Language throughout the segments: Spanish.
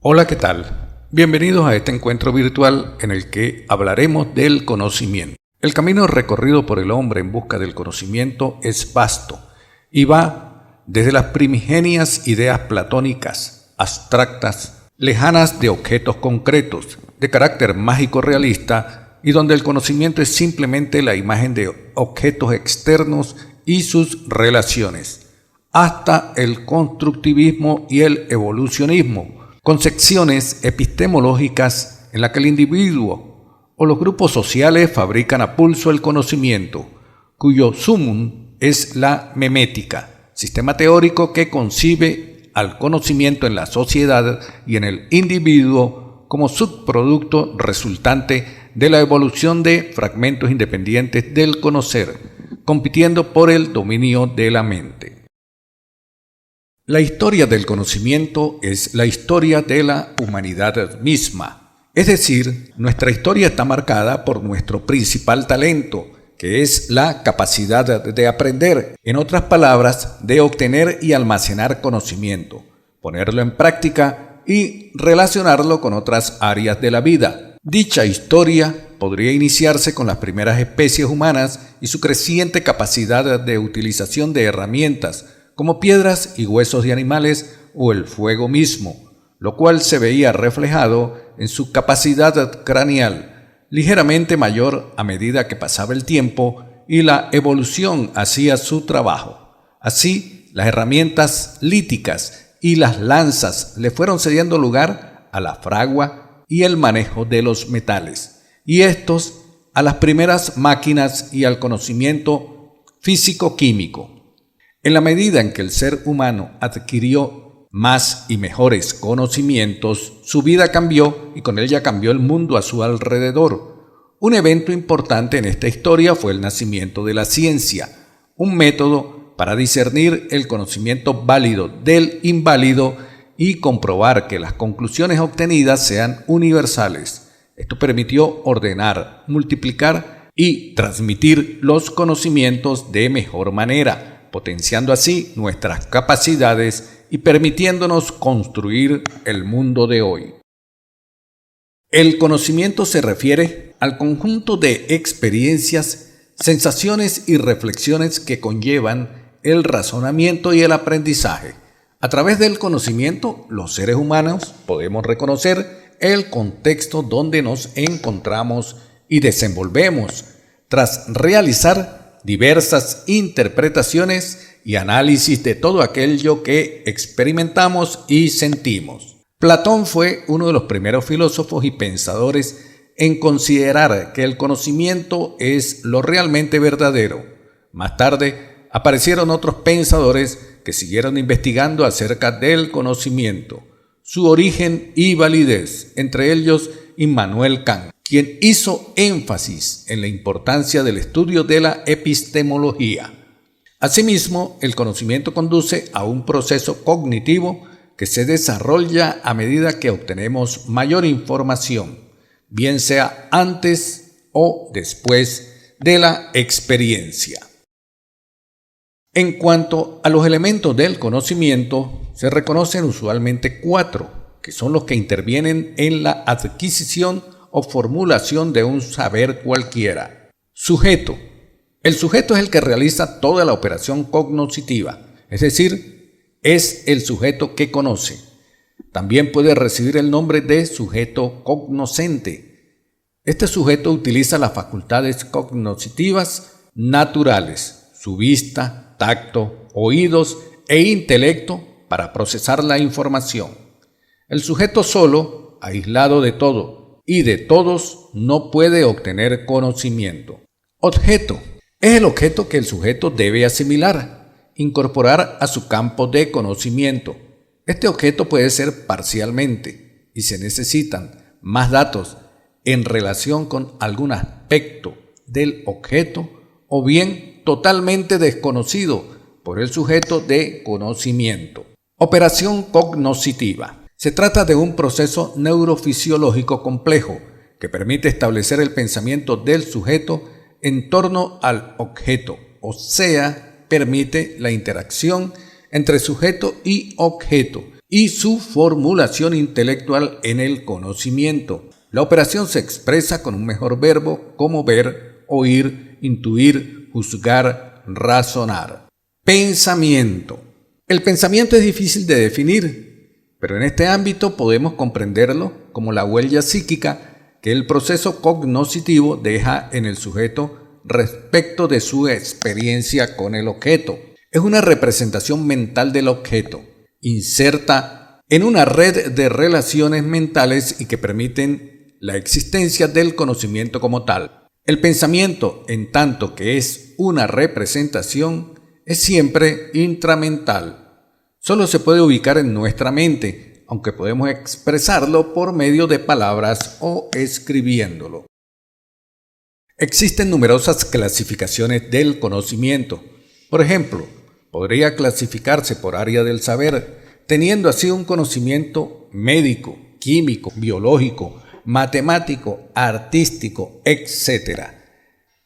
Hola, ¿qué tal? Bienvenidos a este encuentro virtual en el que hablaremos del conocimiento. El camino recorrido por el hombre en busca del conocimiento es vasto y va desde las primigenias ideas platónicas, abstractas, lejanas de objetos concretos, de carácter mágico realista y donde el conocimiento es simplemente la imagen de objetos externos y sus relaciones, hasta el constructivismo y el evolucionismo, concepciones epistemológicas en las que el individuo o los grupos sociales fabrican a pulso el conocimiento, cuyo sumum es la memética, sistema teórico que concibe al conocimiento en la sociedad y en el individuo como subproducto resultante de la evolución de fragmentos independientes del conocer, compitiendo por el dominio de la mente. La historia del conocimiento es la historia de la humanidad misma, es decir, nuestra historia está marcada por nuestro principal talento, que es la capacidad de aprender, en otras palabras, de obtener y almacenar conocimiento, ponerlo en práctica y relacionarlo con otras áreas de la vida. Dicha historia podría iniciarse con las primeras especies humanas y su creciente capacidad de utilización de herramientas, como piedras y huesos de animales o el fuego mismo, lo cual se veía reflejado en su capacidad craneal, ligeramente mayor a medida que pasaba el tiempo y la evolución hacía su trabajo. Así, las herramientas líticas y las lanzas le fueron cediendo lugar a la fragua y el manejo de los metales, y estos a las primeras máquinas y al conocimiento físico-químico. En la medida en que el ser humano adquirió más y mejores conocimientos, su vida cambió y con ella cambió el mundo a su alrededor. Un evento importante en esta historia fue el nacimiento de la ciencia, un método para discernir el conocimiento válido del inválido y comprobar que las conclusiones obtenidas sean universales. Esto permitió ordenar, multiplicar y transmitir los conocimientos de mejor manera, potenciando así nuestras capacidades y permitiéndonos construir el mundo de hoy. El conocimiento se refiere al conjunto de experiencias, sensaciones y reflexiones que conllevan el razonamiento y el aprendizaje. A través del conocimiento, los seres humanos podemos reconocer el contexto donde nos encontramos y desenvolvemos, tras realizar diversas interpretaciones y análisis de todo aquello que experimentamos y sentimos. Platón fue uno de los primeros filósofos y pensadores en considerar que el conocimiento es lo realmente verdadero. Más tarde aparecieron otros pensadores que siguieron investigando acerca del conocimiento, su origen y validez, entre ellos Immanuel Kant, quien hizo énfasis en la importancia del estudio de la epistemología. Asimismo, el conocimiento conduce a un proceso cognitivo que se desarrolla a medida que obtenemos mayor información, bien sea antes o después de la experiencia. En cuanto a los elementos del conocimiento, se reconocen usualmente 4, que son los que intervienen en la adquisición o formulación de un saber cualquiera. Sujeto. El sujeto es el que realiza toda la operación cognoscitiva, es decir, es el sujeto que conoce. También puede recibir el nombre de sujeto cognoscente. Este sujeto utiliza las facultades cognoscitivas naturales, su vista, tacto, oídos e intelecto para procesar la información. El sujeto solo, aislado de todo y de todos, no puede obtener conocimiento. Objeto. Es el objeto que el sujeto debe asimilar, incorporar a su campo de conocimiento. Este objeto puede ser parcialmente y se necesitan más datos en relación con algún aspecto del objeto o bien totalmente desconocido por el sujeto de conocimiento. Operación cognoscitiva. Se trata de un proceso neurofisiológico complejo que permite establecer el pensamiento del sujeto en torno al objeto, o sea, permite la interacción entre sujeto y objeto y su formulación intelectual en el conocimiento. La operación se expresa con un mejor verbo como ver, oír, intuir, juzgar, razonar. Pensamiento. El pensamiento es difícil de definir, pero en este ámbito podemos comprenderlo como la huella psíquica que el proceso cognoscitivo deja en el sujeto respecto de su experiencia con el objeto. Es una representación mental del objeto, inserta en una red de relaciones mentales y que permiten la existencia del conocimiento como tal. El pensamiento, en tanto que es una representación, es siempre intramental. Solo se puede ubicar en nuestra mente, aunque podemos expresarlo por medio de palabras o escribiéndolo. Existen numerosas clasificaciones del conocimiento. Por ejemplo, podría clasificarse por área del saber, teniendo así un conocimiento médico, químico, biológico, matemático, artístico, etc.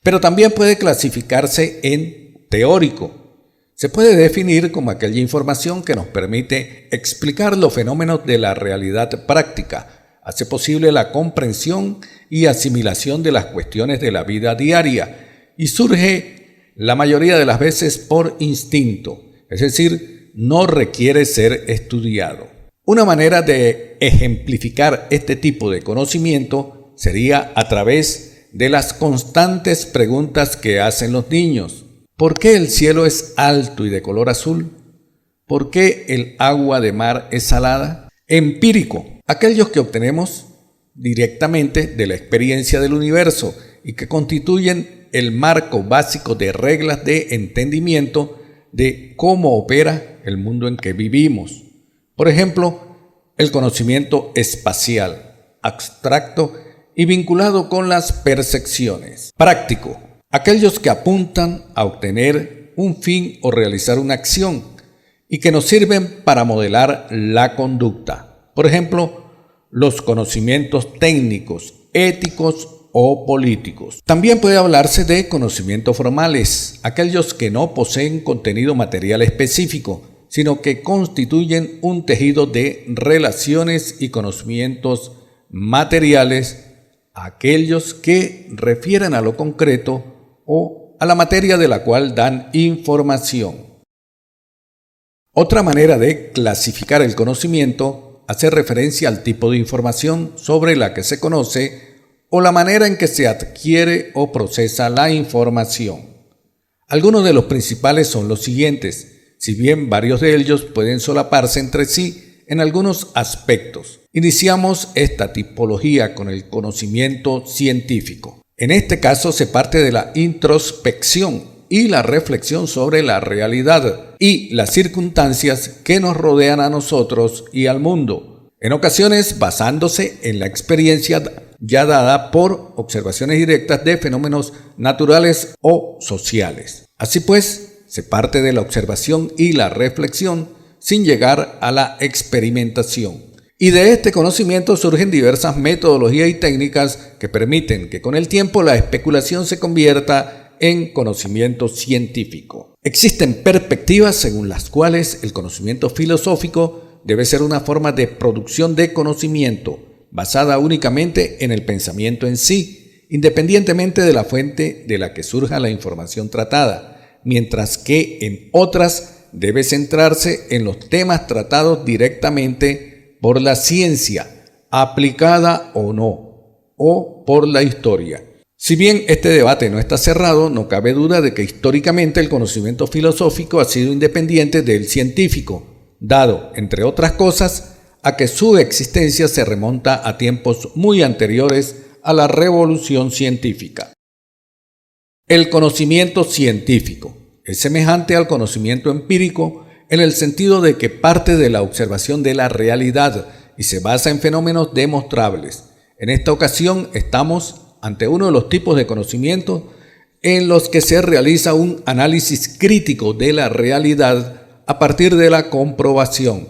Pero también puede clasificarse en teórico. Se puede definir como aquella información que nos permite explicar los fenómenos de la realidad práctica, hace posible la comprensión y asimilación de las cuestiones de la vida diaria y surge la mayoría de las veces por instinto, es decir, no requiere ser estudiado. Una manera de ejemplificar este tipo de conocimiento sería a través de las constantes preguntas que hacen los niños. ¿Por qué el cielo es alto y de color azul? ¿Por qué el agua de mar es salada? Empírico, aquellos que obtenemos directamente de la experiencia del universo y que constituyen el marco básico de reglas de entendimiento de cómo opera el mundo en que vivimos. Por ejemplo, el conocimiento espacial, abstracto y vinculado con las percepciones. Práctico, aquellos que apuntan a obtener un fin o realizar una acción y que nos sirven para modelar la conducta. Por ejemplo, los conocimientos técnicos, éticos o políticos. También puede hablarse de conocimientos formales, aquellos que no poseen contenido material específico, sino que constituyen un tejido de relaciones y conocimientos materiales, aquellos que refieren a lo concreto o a la materia de la cual dan información. Otra manera de clasificar el conocimiento hace referencia al tipo de información sobre la que se conoce o la manera en que se adquiere o procesa la información. Algunos de los principales son los siguientes, si bien varios de ellos pueden solaparse entre sí en algunos aspectos. Iniciamos esta tipología con el conocimiento científico. En este caso se parte de la introspección y la reflexión sobre la realidad y las circunstancias que nos rodean a nosotros y al mundo, en ocasiones basándose en la experiencia ya dada por observaciones directas de fenómenos naturales o sociales. Así pues, se parte de la observación y la reflexión sin llegar a la experimentación. Y de este conocimiento surgen diversas metodologías y técnicas que permiten que con el tiempo la especulación se convierta en conocimiento científico. Existen perspectivas según las cuales el conocimiento filosófico debe ser una forma de producción de conocimiento basada únicamente en el pensamiento en sí, independientemente de la fuente de la que surja la información tratada, mientras que en otras debe centrarse en los temas tratados directamente por la ciencia, aplicada o no, o por la historia. Si bien este debate no está cerrado, no cabe duda de que históricamente el conocimiento filosófico ha sido independiente del científico, dado, entre otras cosas, a que su existencia se remonta a tiempos muy anteriores a la revolución científica. El conocimiento científico es semejante al conocimiento empírico en el sentido de que parte de la observación de la realidad y se basa en fenómenos demostrables. En esta ocasión estamos ante uno de los tipos de conocimiento en los que se realiza un análisis crítico de la realidad a partir de la comprobación,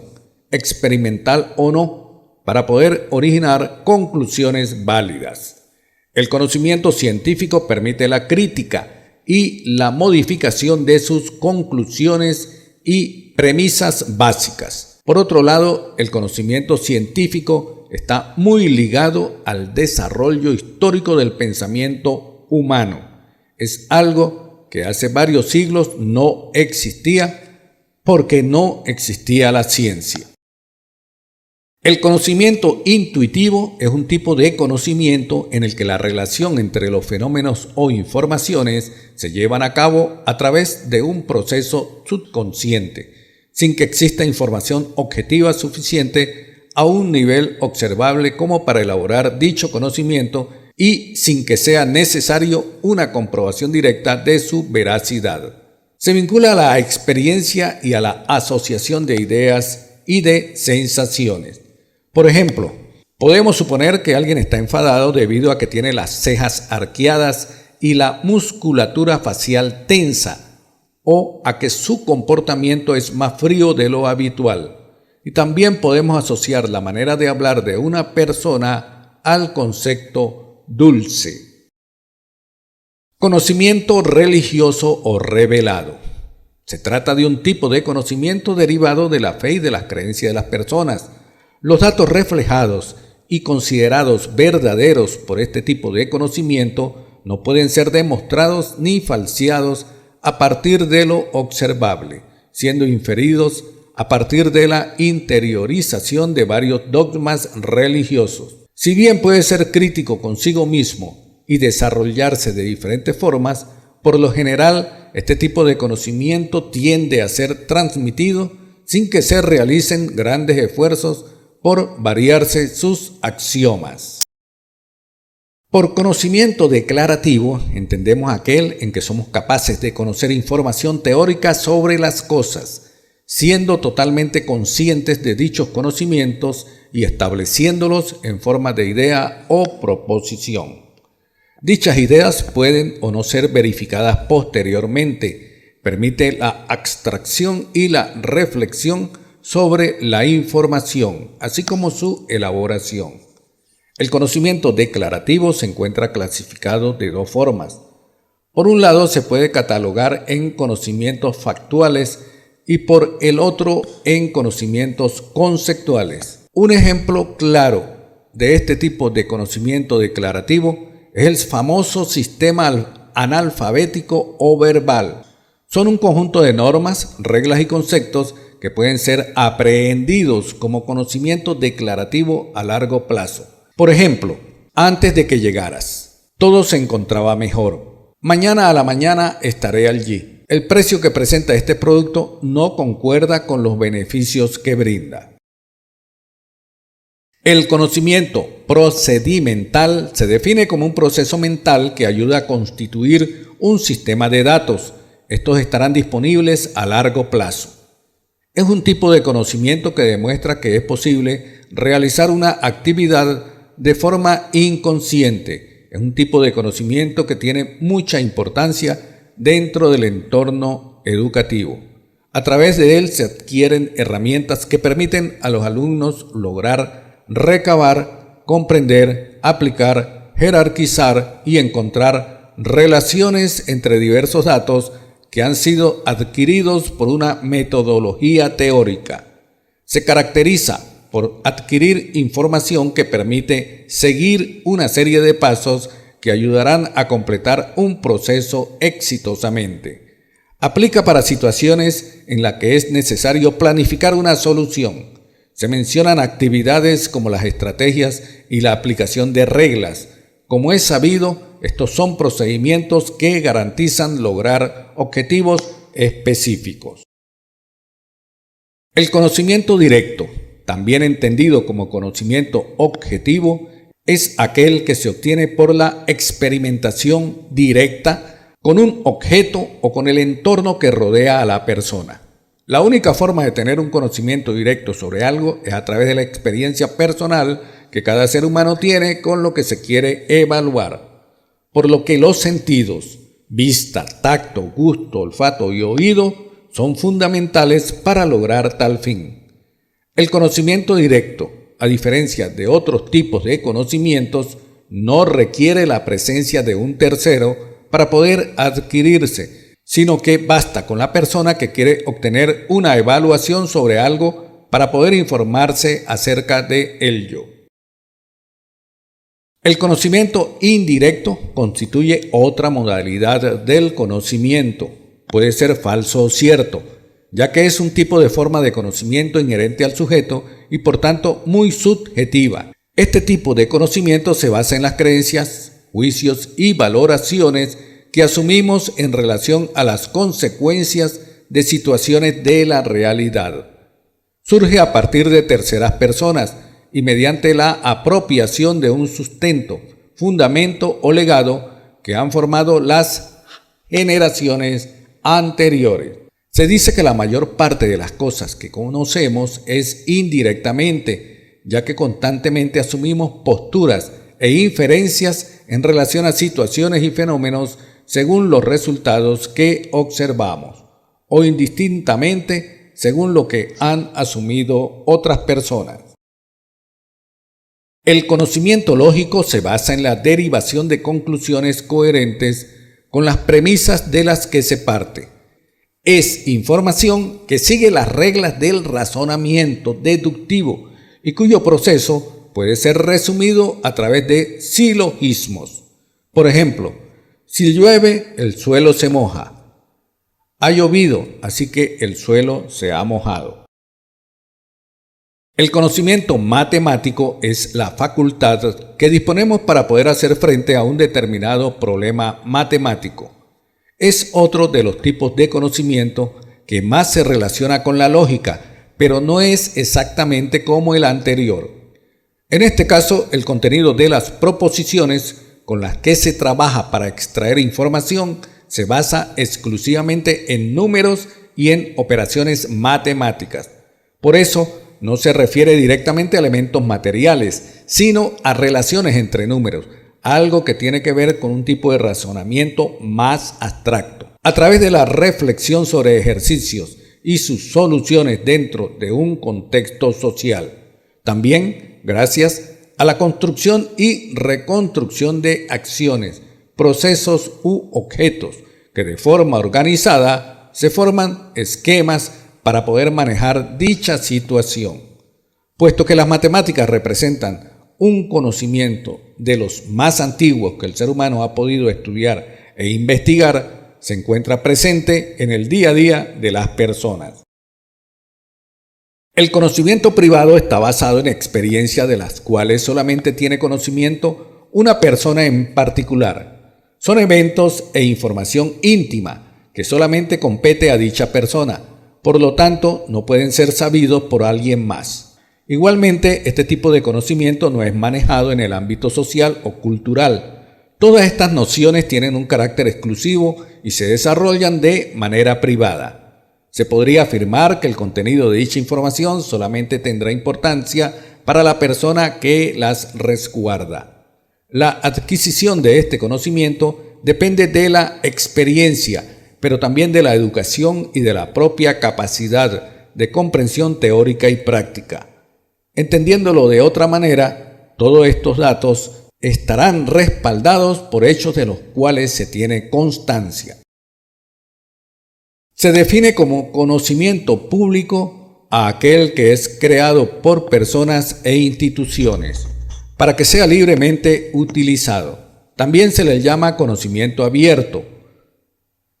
experimental o no, para poder originar conclusiones válidas. El conocimiento científico permite la crítica y la modificación de sus conclusiones y premisas básicas. Por otro lado, el conocimiento científico está muy ligado al desarrollo histórico del pensamiento humano. Es algo que hace varios siglos no existía porque no existía la ciencia. El conocimiento intuitivo es un tipo de conocimiento en el que la relación entre los fenómenos o informaciones se llevan a cabo a través de un proceso subconsciente, sin que exista información objetiva suficiente a un nivel observable como para elaborar dicho conocimiento y sin que sea necesario una comprobación directa de su veracidad. Se vincula a la experiencia y a la asociación de ideas y de sensaciones. Por ejemplo, podemos suponer que alguien está enfadado debido a que tiene las cejas arqueadas y la musculatura facial tensa, o a que su comportamiento es más frío de lo habitual. Y también podemos asociar la manera de hablar de una persona al concepto dulce. Conocimiento religioso o revelado. Se trata de un tipo de conocimiento derivado de la fe y de las creencias de las personas. Los datos reflejados y considerados verdaderos por este tipo de conocimiento no pueden ser demostrados ni falseados a partir de lo observable, siendo inferidos a partir de la interiorización de varios dogmas religiosos. Si bien puede ser crítico consigo mismo y desarrollarse de diferentes formas, por lo general este tipo de conocimiento tiende a ser transmitido sin que se realicen grandes esfuerzos por variarse sus axiomas. Por conocimiento declarativo entendemos aquel en que somos capaces de conocer información teórica sobre las cosas, siendo totalmente conscientes de dichos conocimientos y estableciéndolos en forma de idea o proposición. Dichas ideas pueden o no ser verificadas posteriormente. Permite la abstracción y la reflexión sobre la información, así como su elaboración. El conocimiento declarativo se encuentra clasificado de dos formas. Por un lado, se puede catalogar en conocimientos factuales y por el otro en conocimientos conceptuales. Un ejemplo claro de este tipo de conocimiento declarativo es el famoso sistema analfabético o verbal. Son un conjunto de normas, reglas y conceptos que pueden ser aprehendidos como conocimiento declarativo a largo plazo. Por ejemplo, antes de que llegaras, todo se encontraba mejor. Mañana a la mañana estaré allí. El precio que presenta este producto no concuerda con los beneficios que brinda. El conocimiento procedimental se define como un proceso mental que ayuda a constituir un sistema de datos. Estos estarán disponibles a largo plazo. Es un tipo de conocimiento que demuestra que es posible realizar una actividad de forma inconsciente. Es un tipo de conocimiento que tiene mucha importancia dentro del entorno educativo. A través de él se adquieren herramientas que permiten a los alumnos lograr recabar, comprender, aplicar, jerarquizar y encontrar relaciones entre diversos datos que han sido adquiridos por una metodología teórica. Se caracteriza por adquirir información que permite seguir una serie de pasos que ayudarán a completar un proceso exitosamente. Aplica para situaciones en las que es necesario planificar una solución. Se mencionan actividades como las estrategias y la aplicación de reglas. Como es sabido, estos son procedimientos que garantizan lograr objetivos específicos. El conocimiento directo, también entendido como conocimiento objetivo, es aquel que se obtiene por la experimentación directa con un objeto o con el entorno que rodea a la persona. La única forma de tener un conocimiento directo sobre algo es a través de la experiencia personal que cada ser humano tiene con lo que se quiere evaluar. Por lo que los sentidos, vista, tacto, gusto, olfato y oído, son fundamentales para lograr tal fin. El conocimiento directo, a diferencia de otros tipos de conocimientos, no requiere la presencia de un tercero para poder adquirirse, sino que basta con la persona que quiere obtener una evaluación sobre algo para poder informarse acerca de ello. El conocimiento indirecto constituye otra modalidad del conocimiento. Puede ser falso o cierto, ya que es un tipo de forma de conocimiento inherente al sujeto y por tanto muy subjetiva. Este tipo de conocimiento se basa en las creencias, juicios y valoraciones que asumimos en relación a las consecuencias de situaciones de la realidad. Surge a partir de terceras personas y mediante la apropiación de un sustento, fundamento o legado que han formado las generaciones anteriores. Se dice que la mayor parte de las cosas que conocemos es indirectamente, ya que constantemente asumimos posturas e inferencias en relación a situaciones y fenómenos según los resultados que observamos, o indistintamente según lo que han asumido otras personas. El conocimiento lógico se basa en la derivación de conclusiones coherentes con las premisas de las que se parte. Es información que sigue las reglas del razonamiento deductivo y cuyo proceso puede ser resumido a través de silogismos. Por ejemplo, si llueve, el suelo se moja. Ha llovido, así que el suelo se ha mojado. El conocimiento matemático es la facultad que disponemos para poder hacer frente a un determinado problema matemático. Es otro de los tipos de conocimiento que más se relaciona con la lógica, pero no es exactamente como el anterior. En este caso, el contenido de las proposiciones con las que se trabaja para extraer información se basa exclusivamente en números y en operaciones matemáticas. Por eso, no se refiere directamente a elementos materiales, sino a relaciones entre números, algo que tiene que ver con un tipo de razonamiento más abstracto. A través de la reflexión sobre ejercicios y sus soluciones dentro de un contexto social. También gracias a la construcción y reconstrucción de acciones, procesos u objetos que de forma organizada se forman esquemas para poder manejar dicha situación. Puesto que las matemáticas representan un conocimiento de los más antiguos que el ser humano ha podido estudiar e investigar, se encuentra presente en el día a día de las personas. El conocimiento privado está basado en experiencias de las cuales solamente tiene conocimiento una persona en particular. Son eventos e información íntima que solamente compete a dicha persona. Por lo tanto, no pueden ser sabidos por alguien más. Igualmente, este tipo de conocimiento no es manejado en el ámbito social o cultural. Todas estas nociones tienen un carácter exclusivo y se desarrollan de manera privada. Se podría afirmar que el contenido de dicha información solamente tendrá importancia para la persona que las resguarda. La adquisición de este conocimiento depende de la experiencia, pero también de la educación y de la propia capacidad de comprensión teórica y práctica. Entendiéndolo de otra manera, todos estos datos estarán respaldados por hechos de los cuales se tiene constancia. Se define como conocimiento público a aquel que es creado por personas e instituciones, para que sea libremente utilizado. También se le llama conocimiento abierto.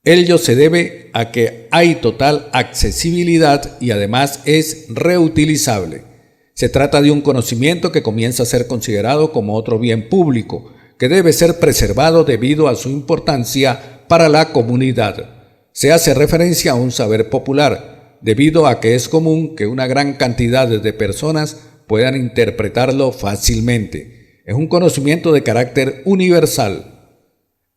Ello se debe a que hay total accesibilidad y además es reutilizable. Se trata de un conocimiento que comienza a ser considerado como otro bien público, que debe ser preservado debido a su importancia para la comunidad. Se hace referencia a un saber popular, debido a que es común que una gran cantidad de personas puedan interpretarlo fácilmente. Es un conocimiento de carácter universal.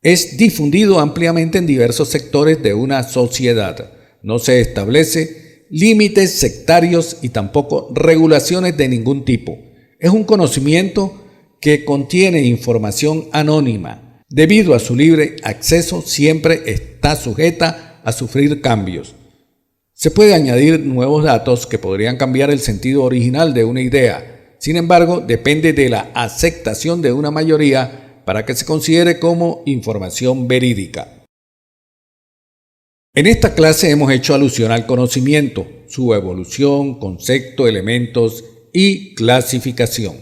Es difundido ampliamente en diversos sectores de una sociedad. No se establece límites sectarios y tampoco regulaciones de ningún tipo. Es un conocimiento que contiene información anónima. Debido a su libre acceso, siempre está sujeta a sufrir cambios. Se puede añadir nuevos datos que podrían cambiar el sentido original de una idea. Sin embargo, depende de la aceptación de una mayoría para que se considere como información verídica. En esta clase hemos hecho alusión al conocimiento, su evolución, concepto, elementos y clasificación.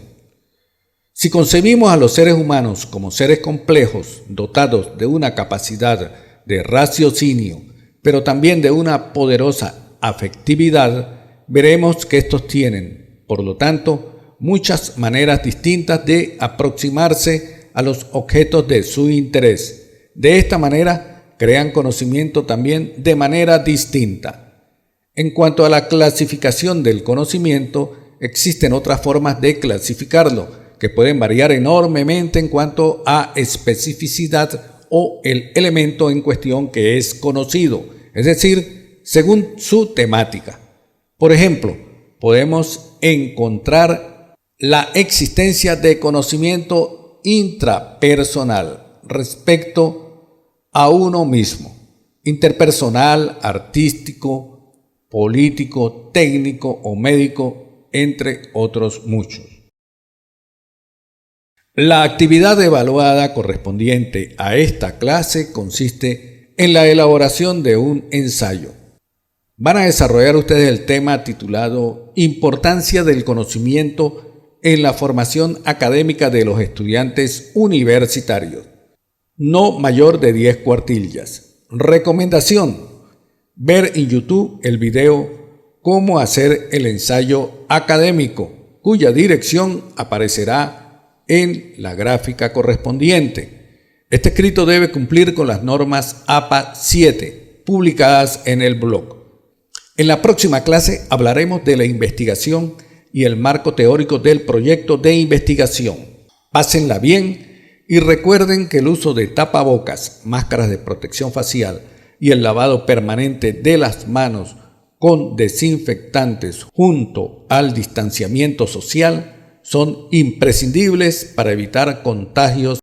Si concebimos a los seres humanos como seres complejos, dotados de una capacidad de raciocinio, pero también de una poderosa afectividad, veremos que estos tienen, por lo tanto, muchas maneras distintas de aproximarse a los objetos de su interés. De esta manera, crean conocimiento también de manera distinta. En cuanto a la clasificación del conocimiento, existen otras formas de clasificarlo, que pueden variar enormemente en cuanto a especificidad o el elemento en cuestión que es conocido, es decir, según su temática. Por ejemplo, podemos encontrar la existencia de conocimiento intrapersonal respecto a uno mismo, interpersonal, artístico, político, técnico o médico, entre otros muchos. La actividad evaluada correspondiente a esta clase consiste en la elaboración de un ensayo. Van a desarrollar ustedes el tema titulado Importancia del conocimiento en la formación académica de los estudiantes universitarios. No mayor de 10 cuartillas. Recomendación: ver en YouTube el video Cómo hacer el ensayo académico, cuya dirección aparecerá en la gráfica correspondiente. Este escrito debe cumplir con las normas APA 7, publicadas en el blog. En la próxima clase hablaremos de la investigación y el marco teórico del proyecto de investigación. Pásenla bien. Y recuerden que el uso de tapabocas, máscaras de protección facial y el lavado permanente de las manos con desinfectantes junto al distanciamiento social son imprescindibles para evitar contagios